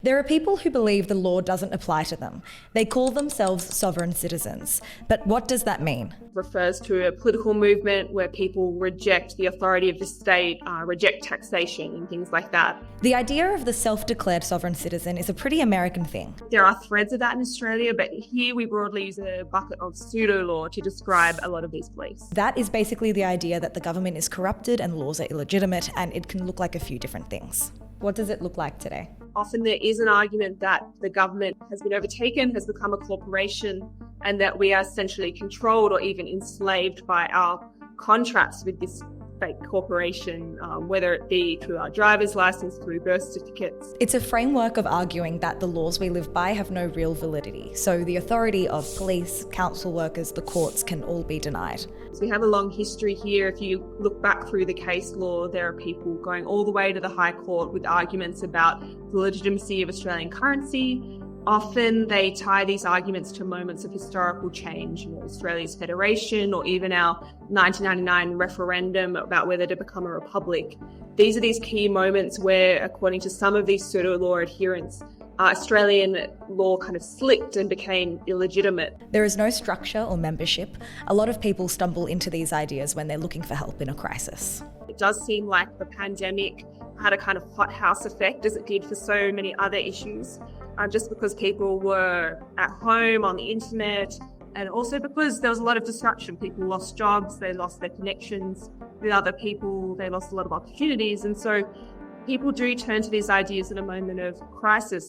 There are people who believe the law doesn't apply to them. They call themselves sovereign citizens. But what does that mean? It refers to a political movement where people reject the authority of the state, reject taxation and things like that. The idea of the self-declared sovereign citizen is a pretty American thing. There are threads of that in Australia, but here we broadly use a bucket of pseudolaw to describe a lot of these beliefs. That is basically the idea that the government is corrupted and laws are illegitimate, and it can look like a few different things. What does it look like today? Often there is an argument that the government has been overtaken, has become a corporation, and that we are essentially controlled or even enslaved by our contracts with this fake corporation, whether it be through our driver's license, through birth certificates. It's a framework of arguing that the laws we live by have no real validity, so the authority of police, council workers, the courts can all be denied. So we have a long history here. If you look back through the case law, there are people going all the way to the High Court with arguments about the legitimacy of Australian currency. Often they tie these arguments to moments of historical change, Australia's federation, or even our 1999 referendum about whether to become a republic. These are these key moments where, according to some of these pseudo-law adherents, Australian law kind of slipped and became illegitimate. There is no structure or membership. A lot of people stumble into these ideas when they're looking for help in a crisis. It does seem like the pandemic had a kind of hothouse effect, as it did for so many other issues, just because people were at home on the internet, and also because there was a lot of disruption. People lost jobs, they lost their connections with other people, they lost a lot of opportunities, and so people do turn to these ideas in a moment of crisis.